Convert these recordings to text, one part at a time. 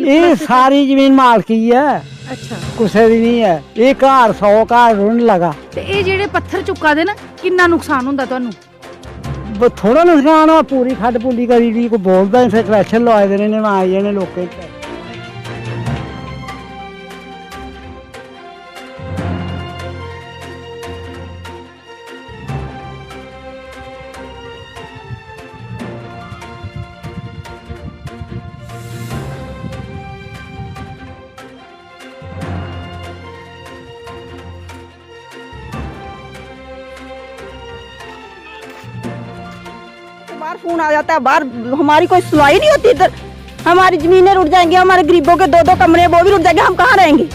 ये सारी जमीन मालकी है, अच्छा कुछ भी नहीं है। ये घर 100 घर रुन लगा। ਤੇ ਇਹ ਜਿਹੜੇ ਪੱਥਰ ਚੁੱਕਾ ਦੇ ਨਾ ਕਿੰਨਾ ਨੁਕਸਾਨ ਹੁੰਦਾ ਤੁਹਾਨੂੰ? थोड़ा नुकसान है, पूरी खड्ड पुली करी दी, कोई बोलता नहीं, फिर क्रैशर लवाए देने ने आई जाने लोकें। बाहर फोन आ जाता है, बाहर हमारी कोई सुनवाई नहीं होती। इधर हमारी जमीनें रुट जाएंगी, हमारे गरीबों के 2-2 कमरे वो भी रुट जाएंगे, हम कहाँ रहेंगे?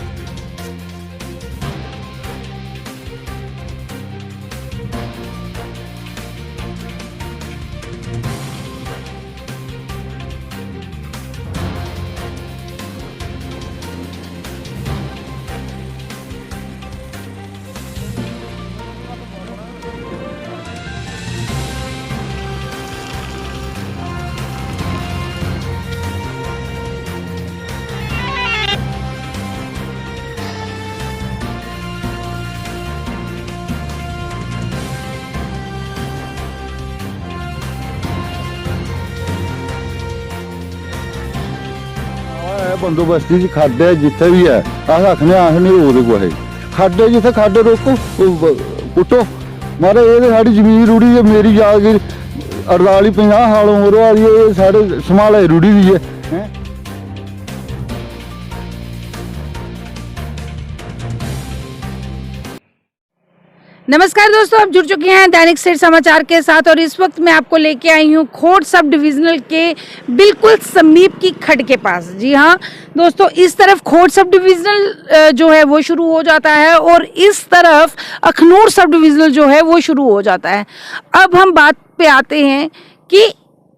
बंदोबस्ती च खड्ड जिथे भी है, अस आखने रोक दे कुसै खड्ड जिथे खड्ड रोको पुट्टो। महाराज ये साड़ी जमीन रुड़ी है, मेरी जागीर 48-50 साल उम्र वाली है, साढ़े संभाले रुड़ी दी है। नमस्कार दोस्तों, आप जुड़ चुके हैं दैनिक स्टेट समाचार के साथ और इस वक्त मैं आपको लेके आई हूँ खोड़ सब डिविजनल के बिल्कुल समीप की खड्ड के पास। जी हाँ दोस्तों, इस तरफ खोड़ सब डिविजनल जो है वो शुरू हो जाता है और इस तरफ अखनूर सब डिविजनल जो है वो शुरू हो जाता है। अब हम बात पे आते हैं कि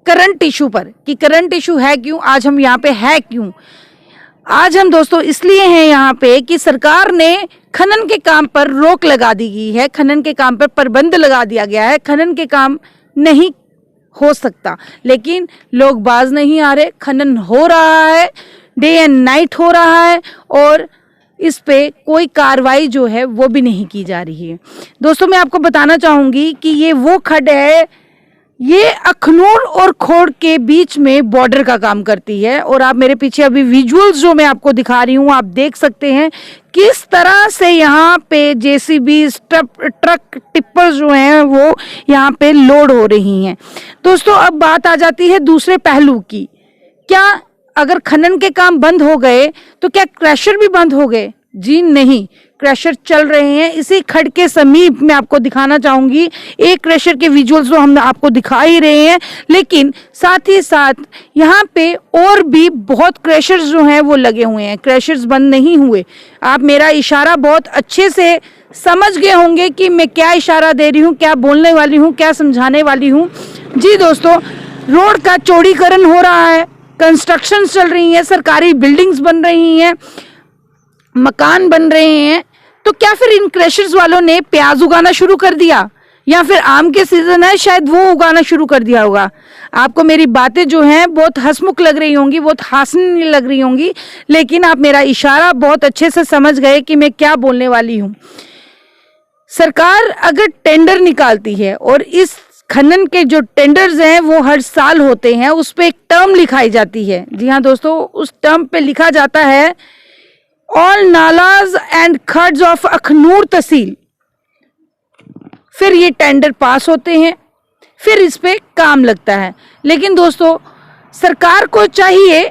करंट इशू पर, कि करंट इशू है क्यों, आज हम यहाँ पे है क्यों। आज हम दोस्तों इसलिए हैं यहाँ पे कि सरकार ने खनन के काम पर रोक लगा दी गई है, खनन के काम पर प्रतिबंध लगा दिया गया है, खनन के काम नहीं हो सकता। लेकिन लोग बाज नहीं आ रहे, खनन हो रहा है, डे एंड नाइट हो रहा है और इस पे कोई कार्रवाई जो है वो भी नहीं की जा रही है। दोस्तों मैं आपको बताना चाहूँगी कि ये वो खड्ड है, ये अखनूर और खोड़ के बीच में बॉर्डर का काम करती है। और आप मेरे पीछे अभी विजुअल्स जो मैं आपको दिखा रही हूँ, आप देख सकते हैं किस तरह से यहाँ पे जेसीबी ट्रक टिप्पर जो हैं वो यहाँ पे लोड हो रही हैं। दोस्तों अब बात आ जाती है दूसरे पहलू की, क्या अगर खनन के काम बंद हो गए तो क्या क्रैशर भी बंद हो गए? जी नहीं, क्रैशर चल रहे हैं। इसी खड्ड के समीप मैं आपको दिखाना चाहूँगी, एक क्रैशर के विजुअल्स तो हम आपको दिखा ही रहे हैं, लेकिन साथ ही साथ यहाँ पे और भी बहुत क्रैशर्स जो हैं वो लगे हुए हैं, क्रैशर्स बंद नहीं हुए। आप मेरा इशारा बहुत अच्छे से समझ गए होंगे कि मैं क्या इशारा दे रही हूँ, क्या बोलने वाली हूँ, क्या समझाने वाली हूँ। जी दोस्तों, रोड का चौड़ीकरण हो रहा है, कंस्ट्रक्शन चल रही है, सरकारी बिल्डिंग्स बन रही हैं, मकान बन रहे हैं, तो क्या फिर इन क्रैशर्स वालों ने प्याज उगाना शुरू कर दिया या फिर आम के सीजन है शायद वो उगाना शुरू कर दिया होगा? आपको मेरी बातें जो हैं बहुत हंसमुख लग रही होंगी, बहुत हंसने लग रही होंगी, लेकिन आप मेरा इशारा बहुत अच्छे से समझ गए कि मैं क्या बोलने वाली हूँ। सरकार अगर टेंडर निकालती है और इस खनन के जो टेंडर्स हैं वो हर साल होते हैं, उस पर एक टर्म लिखाई जाती है। जी हाँ दोस्तों, उस टर्म पे लिखा जाता है all nalas and khads of Akhnoor tehsil. फिर ये टेंडर पास होते हैं, फिर इस पे काम लगता है। लेकिन दोस्तों सरकार को चाहिए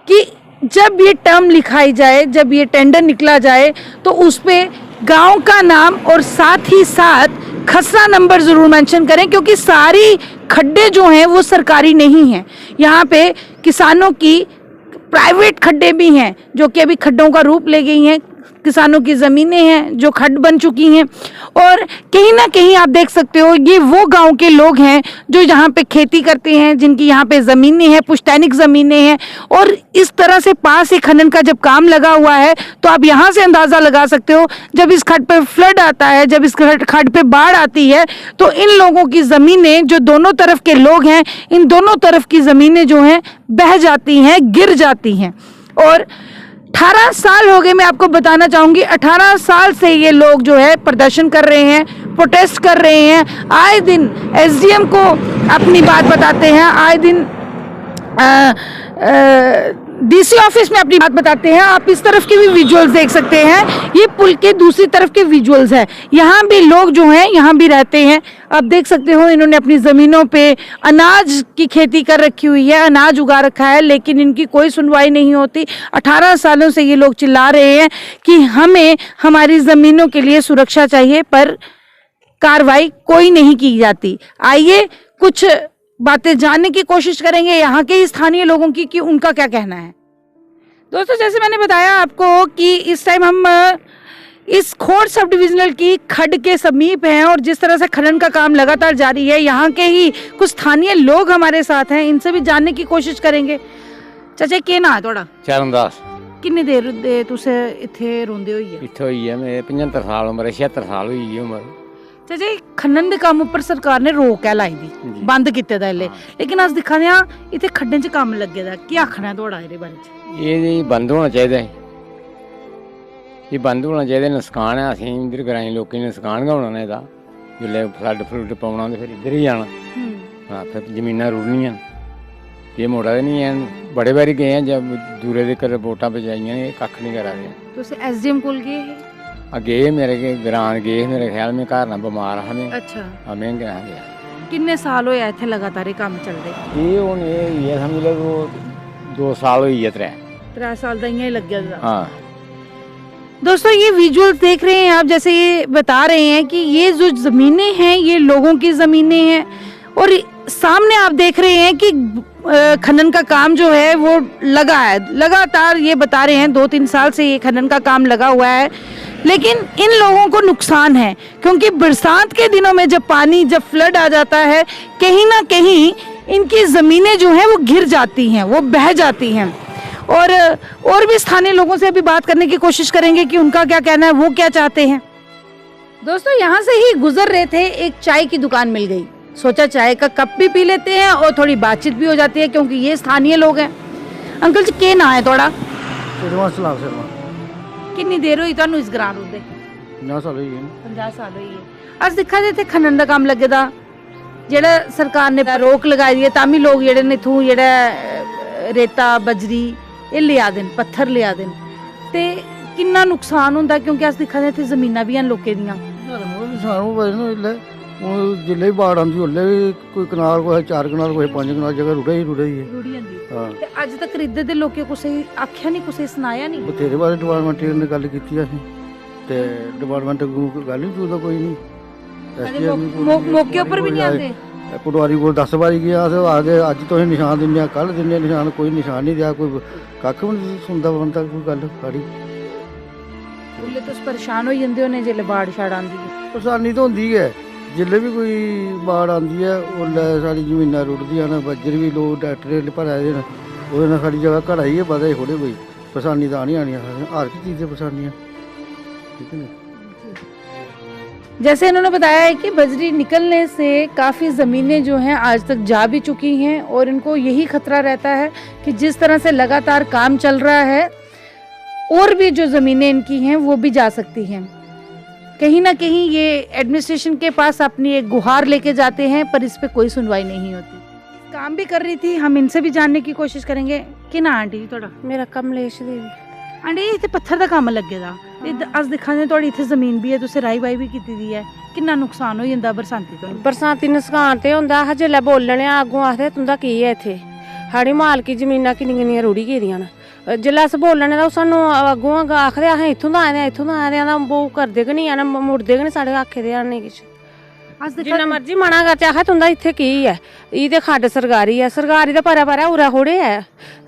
कि जब ये टर्म लिखाई जाए, जब ये टेंडर निकला जाए, तो उस पे गांव का नाम और साथ ही साथ खसरा नंबर ज़रूर मेंशन करें, क्योंकि सारी खड्डे जो हैं वो सरकारी नहीं हैं। यहाँ पे किसानों की प्राइवेट खड्डे भी हैं जो कि अभी खड्डों का रूप ले गई हैं, किसानों की ज़मीनें हैं जो खड्ड बन चुकी हैं। और कहीं ना कहीं आप देख सकते हो ये वो गांव के लोग हैं जो यहाँ पे खेती करते हैं, जिनकी यहाँ पे ज़मीनें हैं, पुश्तैनिक ज़मीनें हैं। और इस तरह से पास ही खनन का जब काम लगा हुआ है तो आप यहाँ से अंदाज़ा लगा सकते हो, जब इस खड्ड पे फ्लड आता है, जब इस खड्ड पे बाढ़ आती है, तो इन लोगों की ज़मीनें, जो दोनों तरफ के लोग हैं, इन दोनों तरफ की ज़मीनें जो हैं बह जाती हैं, गिर जाती हैं। और 18 साल हो गए, मैं आपको बताना चाहूंगी 18 साल से ये लोग जो है प्रदर्शन कर रहे हैं, प्रोटेस्ट कर रहे हैं। आए दिन एसडीएम को अपनी बात बताते हैं, आए दिन डीसी ऑफिस में अपनी बात बताते हैं। आप इस तरफ के भी विजुअल्स देख सकते हैं, ये पुल के दूसरी तरफ के विजुअल्स हैं। यहाँ भी लोग जो हैं यहाँ भी रहते हैं। आप देख सकते हो इन्होंने अपनी ज़मीनों पे अनाज की खेती कर रखी हुई है, अनाज उगा रखा है, लेकिन इनकी कोई सुनवाई नहीं होती। 18 सालों से ये लोग चिल्ला रहे हैं कि हमें हमारी ज़मीनों के लिए सुरक्षा चाहिए, पर कार्रवाई कोई नहीं की जाती। आइए कुछ बातें जानने की कोशिश करेंगे यहाँ के स्थानीय लोगों की कि उनका क्या कहना है। दोस्तों, जैसे मैंने बताया आपको कि इस टाइम हम इस खोड़ सब डिविजनल की खड्ड के समीप हैं और जिस तरह से खनन का काम लगातार जारी है, यहाँ के ही कुछ स्थानीय लोग हमारे साथ हैं, इनसे भी जानने की कोशिश करेंगे। चाचा क्या ना है थोड़ा? चरणदास। किन्नी देर दे तुसे इत्थे रोंदे होई है? इत्थे होई है मेरे 75 साल उम्र, 76 साल होई है उम्र। चाचा खनन दे काम उपर सरकार ने रोक है लाई दी, बंद कीते दा ले, लेकिन अस दिखा दिया इत्थे खड्डें च काम लगे दा, क्या आखना है थोड़ा इहदे बारे च? ये बंद होना चाहिए, ये बंद होना चाहिए। नुकसान है, असीं इधर ग्राईं लोकें नुकसान गै होना एह्दा। जिसलै फ्लड फ्लुड पौना ते फिर इधर ही जाना, हाँ फिर जमीनां रुड़नियां। ये मुड़ा दे नहीं है, बड़े बारी गए हैं जब दूरे दे कर वोटां पजाइयां, ये कक्ख नहीं करा दे। तुसीं एसडीएम कोल गए हे? गए मेरे ग्रां गए, मेरे ख्याल में घर ना बीमार हमें। अच्छा, हमें गया गया। किन्ने साल होया इत्थे लगातार ये काम चलदे? ये हुण ये समझ लो 2 साल होई है, 3 साल दा इयां ही लग गया। हाँ दोस्तों, ये विजुअल्स देख रहे हैं आप, जैसे ये बता रहे हैं कि ये जो ज़मीनें हैं ये लोगों की ज़मीनें हैं और सामने आप देख रहे हैं कि खनन का काम जो है वो लगा है लगातार। ये बता रहे हैं 2-3 साल से ये खनन का काम लगा हुआ है, लेकिन इन लोगों को नुकसान है क्योंकि बरसात के दिनों में जब पानी जब फ्लड आ जाता है, कहीं ना कहीं इनकी ज़मीनें जो हैं वो घिर जाती हैं, वो बह जाती हैं। और भी स्थानीय लोगों से अभी बात करने की कोशिश करेंगे कि उनका क्या कहना है, वो क्या चाहते हैं। दोस्तों, यहाँ से ही गुजर रहे थे, एक चाय की दुकान मिल गई, सोचा चाय का कप भी पी लेते हैं और थोड़ी बातचीत भी हो जाती है क्योंकि ये स्थानीय लोग हैं। अंकल जी क्या ना है थोड़ा? कितनी देर हुई तुहानू इस ग्रां रुदे? 50 साल होई है। 50 साल हुई है। अस दिखा दे थे खनन का काम लगे दा, जेड़ा सरकार ने रोक लगाई दी है, तामी लोग जेड़े ने इथों जेड़ा रेता बजरी ये लिया देन, पत्थर लिया देन, ते किन्ना नुकसान होंदा क्योंकि अस दिखा दे थे जमीनां भी हैं लोकें दियां। जिले बाढ़ आती उल्ले भी कोई कनाल कोई 4 कनाल कोई 5 कनाल जगह रुढ़े ही है। रुढ़ी जंदी। ते अज तक इधर दे लोकें कुसै आख्या नहीं, कुसै सनाया नहीं? बथेरे बारे डिपार्टमेंट ने गल कीती असीं ते डिपार्टमेंट को गल ही चूदा कोई नहीं। मौके उपर भी नहीं आते? पटवारी को 10 बारी गया ते आखदे अज तुसें निशान दिन्ने, कल दिन्ने निशान, कोई निशान नहीं दिया, कोई कक्ख भी नहीं सुनदा बंदा कोई गल साड़ी। उल्ले तुस परेशान हो जंदे होने जेल्लै बाढ़ छाड़ आंदी है? परेशानी तो होंदी है, जिसले भी कोई बाढ़ आती है उसलै साड़ी जमीनां रुढ़दियां न, बज्जर भी लोग ट्रैक्टर भरे दे न, ओह्दे नाल साड़ी जगह घड़ा ही है, पता ही थोड़े कोई परेशानी तो आनी आनी हर एक चीज़ की परेशानियां, ठीक है ना। जैसे इन्होंने बताया है कि बजरी निकलने से काफ़ी ज़मीनें जो हैं आज तक जा भी चुकी हैं और इनको यही खतरा रहता है कि जिस तरह से लगातार काम चल रहा है और भी जो ज़मीनें इनकी हैं वो भी जा सकती हैं। कहीं ना कहीं ये एडमिनिस्ट्रेशन के पास अपनी एक गुहार लेके जाते हैं पर इस पे कोई सुनवाई नहीं होती। काम भी कर रही थी, हम इनसे भी जानने की कोशिश करेंगे कि ना आंटी जी थोड़ा? मेरा कमलेश देवी। आंटी इत्थे पत्थर दा काम लगे दा, अस दिखा दे थोड़ी इत्थे जमीन भी है, तुसें राई बाई भी कीती दी है, किन्ना नुकसान हो जंदा बरसांती तो? बरसाती नुकसान ते होंदा हा, जेल्लै बोलने अग्गों आखदे तुंदा की है इत्थे, साढ़ी मालकी जमीनां किन्नियां रुढ़ी गेदियां न। जेल्लै अस बोलने तां सानू अग्गों आखदे असें इत्थूं दा आए दे, इत्थूं दा आए दे, वो करदे गै नहीं, मुड़दे गै नहीं, साढ़े आखे दे आने किश। जिन्ना मर्जी मना करचे आखा तुंदा इत्थे की है, एह् खड्ड सरकारी है, सरकारी ते परै परै उरै थोड़े है,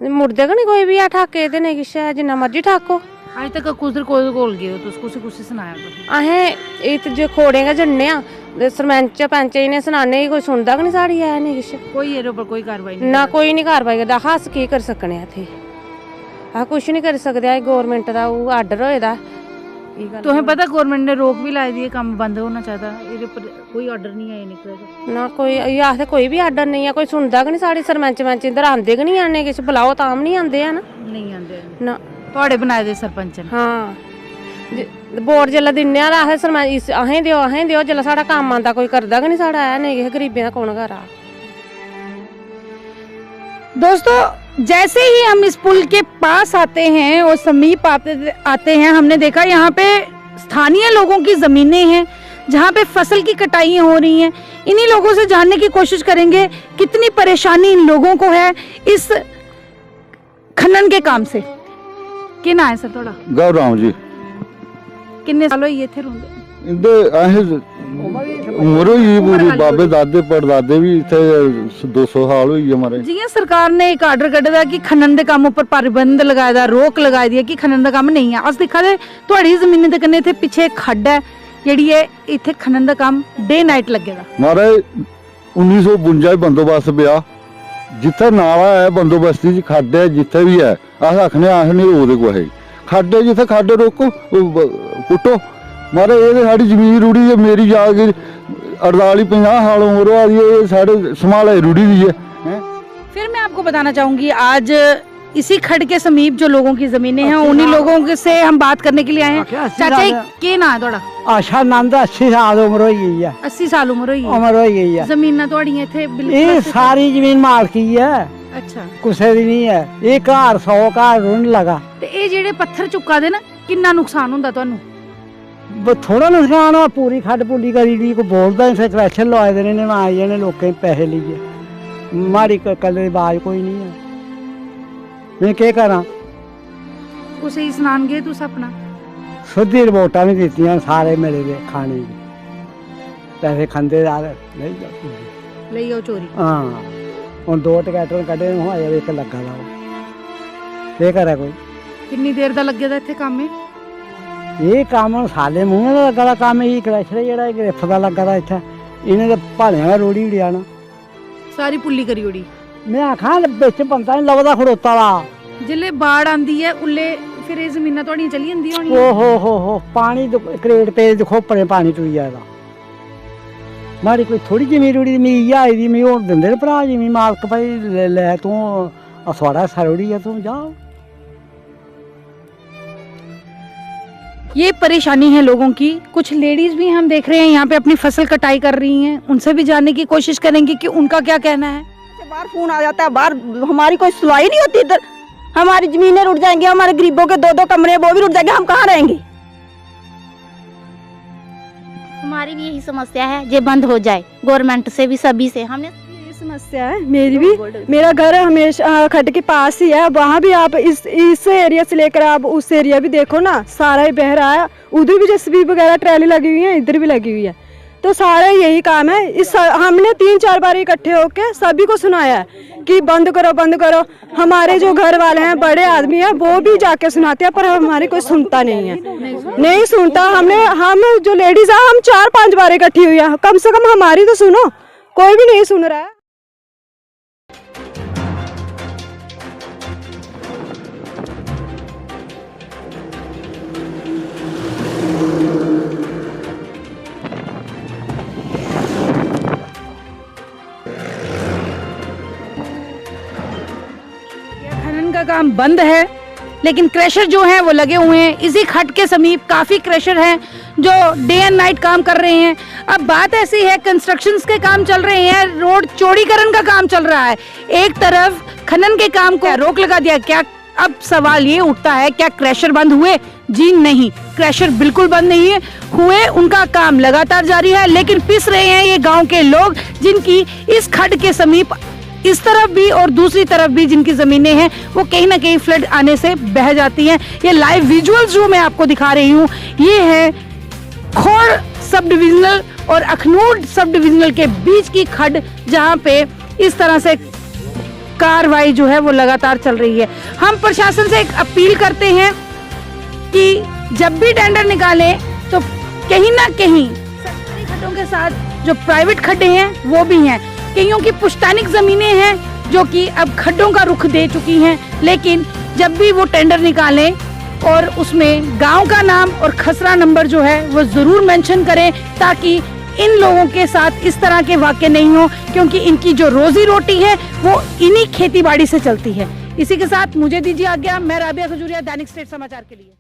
मुड़दे गै नहीं कोई भी है, ठाके ते नेईं किश है, जिन्ना मर्जी ठाको। अज तक कुद्धर कोल गए हो तुस, कुसी सनाया? असें इत्त जे खोड़े गै जन्ने आं, सरपंच पैंच इ'नें सनाने कोई सुनदा गै नहीं साढ़ी है नहीं किश, कोई एह्दे उप्पर कोई कारवाई नहीं? ना कोई नहीं कारवाई करदा। अस केह् करी सकने इत्थे, अस कुछ नहीं करी सकदे, गौरमेंट दा ओह् आर्डर होए दा, ਇਹ ਗੱਲ तुम्हें पता गवर्नमेंट ने रोक भी लाई दी है, काम बंद होना चाहता, ਇਹਦੇ ਪਰ ਕੋਈ ਆਰਡਰ ਨਹੀਂ ਆਇਆ ਨਿਕਲਿਆ। ਨਾ ਕੋਈ ਇਹ ਆਖਦੇ ਕੋਈ ਵੀ ਆਰਡਰ ਨਹੀਂ ਆ, ਕੋਈ ਸੁਣਦਾ ਕਿ ਨਹੀਂ, ਸਾਡੇ ਸਰਪੰਚ ਇੱਧਰ ਆਉਂਦੇ ਕਿ ਨਹੀਂ, ਆਣੇ ਕਿਸੇ ਬੁਲਾਓ ਤਾਂ ਵੀ ਨਹੀਂ ਆਉਂਦੇ ਆ ਨਾ। ਨਹੀਂ ਆਉਂਦੇ ਨਾ ਤੁਹਾਡੇ ਬਣਾਏ ਦੇ ਸਰਪੰਚ ਨੇ। ਹਾਂ ਵੋਟ ਜਿੱਲਾ ਦਿੰਨੇ ਆ ਆਖਦੇ ਸਰਪੰਚ ਅਹੀਂ ਦਿਓ ਜਿੱਲਾ ਸਾਡਾ ਕੰਮ ਆਂਦਾ, ਕੋਈ ਕਰਦਾ ਕਿ ਨਹੀਂ ਸਾਡਾ, ਆਇਆ ਨਹੀਂ ਕਿਸੇ ਗਰੀਬੀਆਂ ਦਾ ਕੌਣ ਘਰ ਆ। दोस्तों जैसे ही हम इस पुल के पास आते हैं और समीप आते हैं, हमने देखा यहाँ पे स्थानीय लोगों की जमीनें हैं जहाँ पे फसल की कटाइयाँ हो रही हैं। इन्हीं लोगों से जानने की कोशिश करेंगे कितनी परेशानी इन लोगों को है इस खनन के काम से। क्या नाम है सर थोड़ा? गौराम जी किन्ने साल हुए थे रोंदे? इंदे अहें उम्र होई पूरी, बाबे दादे परदादे भी इत्थे 200 साल होई हमारे। जियां सरकार ने एक आर्डर कड्ढा कि खनन दे काम उपर पाबंद लगाए दा, रोक लगाई दी है कि खनन दा काम नहीं है। अस दिखा दे तुहाड़ी जमीन दे कन्ने इत्थे पिछे खड्ड है जेहड़ी है, इत्थे खनन दा काम डे नाइट लगे दा। मारे 1952 बंदोबस्त पिया, जिथे नाला है बंदोबस्ती च खड्ड है, जिथे भी है अस आखने अस नहीं रोकदे कोई खड्ड है, जिथे खड्ड रोको पुट्टो। मारे ये साड़ी जमीन रुड़ी है, मेरी जागीर 48-50 साल उम्र आ रही साढ़े संभाले रुड़ी हुई है। फिर मैं आपको बताना चाहूंगी आज इसी खड्ड के समीप जो लोगों की जमीनें हैं उन्हीं लोगों से हम बात करने के लिए आए हैं। चाचा क्या नाम है थोड़ा? आशा नंद 80 साल उम्र हो गई है। 80 साल उम्र हुई है, उम्र हो गई है। जमीन थोड़ियां इत्थे ये सारी जमीन मालकी है, अच्छा कुसे दी नहीं है। ये घर 100 घर रुन लगा ते ये जेडे पत्थर चुका दे ना, किन्ना नुकसान हुंदा तुहानू? थोड़ा नुकसान हुआ, पूरी खड्ड पुली करी दी, कोई बोलदा नहीं, स्पेशल लवाए दे ने आई जाने लोकें पैसे लिए, माड़ी कल दी बाज कोई नहीं है। मैं क्या करा? कुसे ही स्नान गए तुस अपना? सुधी रिपोर्टां नहीं दित्तियां सारे मेरे दे खाने दी, पैसे खंदे ले आओ चोरी। हाँ हुन 2 टकैटर कड्ढे ने, अजे इक लग्गा दा केह् करै कोई। किन्नी देर दा लग्गे दा इत्थे कम्म? ये कम्म साले मूंह दा लग्गा दा कम्म, ये क्रैशर जेह्ड़ा ग्रिफ दा लग्गा दा इत्थै, इ'नें ते भालेआं गै रोड़ी ओड़ेआ ना। सारी पुल्ली करी ओड़ी। मैं आखां बिच बंदा नहीं लभदा खड़ोता दा। जिल्ले बाढ़ आंदी है उल्ले फिर ये जमीनां तुहाड़ियां चली जंदियां होणियां। हो पानी करेट पे दिक्खो परे पानी टुरी जाएगा। माड़ी कोई थोड़ी जमीन रुड़ी मिगी इ'यै आई दी, मिगी होर दिंदे न भरा जमीन मालक, भाई ले तूं थुआढ़ा हिस्सा रुड़ी ऐ, तूं जा। ये परेशानी है लोगों की। कुछ लेडीज भी हम देख रहे हैं यहाँ पे अपनी फसल कटाई कर रही हैं, उनसे भी जानने की कोशिश करेंगे कि उनका क्या कहना है। बाहर फोन आ जाता है, बाहर हमारी कोई सुनवाई नहीं होती, इधर हमारी जमीनें रुट जाएंगी, हमारे गरीबों के 2-2 कमरे वो भी रुट जाएंगे, हम कहाँ रहेंगे? हमारी भी यही समस्या है, जे बंद हो जाए गवर्नमेंट से भी, सभी से। हमने ये समस्या है मेरी भी, मेरा घर हमेशा खड्ड के पास ही है, वहाँ भी आप इस एरिया से लेकर आप उस एरिया भी देखो ना, सारा ही बह रहा है। उधर भी जेसीबी वगैरह ट्रैली लगी हुई है, इधर भी लगी हुई है, तो सारा यही काम है। इस हमने 3-4 बार इकट्ठे होकर सभी को सुनाया है कि बंद करो बंद करो। हमारे जो घर वाले हैं, बड़े आदमी हैं, वो भी जाके सुनाते हैं, पर हमारी कोई सुनता नहीं है, नहीं सुनता। हम जो लेडीज हैं, हम 4-5 बार इकट्ठी हुई है, कम से कम हमारी तो सुनो, कोई भी नहीं सुन रहा है। खनन का काम बंद है, लेकिन क्रशर जो है वो लगे हुए हैं। इसी खड्ड के समीप काफी क्रशर हैं जो डे एंड नाइट काम कर रहे हैं। अब बात ऐसी है, कंस्ट्रक्शंस के काम चल रहे हैं, रोड चौड़ीकरण का काम चल रहा है, एक तरफ खनन के काम को रोक लगा दिया। क्या अब सवाल ये उठता है, क्या क्रशर बंद हुए? जी नहीं, क्रशर बिल्कुल बंद नहीं हुए, उनका काम लगातार जारी है। लेकिन पिस रहे हैं ये गाँव के लोग, जिनकी इस खड्ड के समीप इस तरफ भी और दूसरी तरफ भी जिनकी जमीनें हैं वो कहीं ना कहीं फ्लड आने से बह जाती हैं। ये लाइव विजुअल्स जो मैं आपको दिखा रही हूँ, ये है खोड़ सब डिविजनल और अखनूर सब डिविजनल के बीच की खड्ड, जहाँ पे इस तरह से कार्रवाई जो है वो लगातार चल रही है। हम प्रशासन से एक अपील करते हैं कि जब भी टेंडर निकालें तो कहीं ना कहीं सरकारी खड्डों के साथ जो प्राइवेट खड्डे हैं वो भी हैं। कईयों की पुश्तैनिक जमीनें हैं जो कि अब खड्डों का रुख दे चुकी हैं, लेकिन जब भी वो टेंडर निकालें और उसमें गांव का नाम और खसरा नंबर जो है वो ज़रूर मेंशन करें, ताकि इन लोगों के साथ इस तरह के वाक़े नहीं हो, क्योंकि इनकी जो रोजी रोटी है वो इन्हीं खेती बाड़ी से चलती है। इसी के साथ मुझे दीजिए आज्ञा। मैं राबिया खजूरिया, दैनिक स्टेट समाचार के लिए।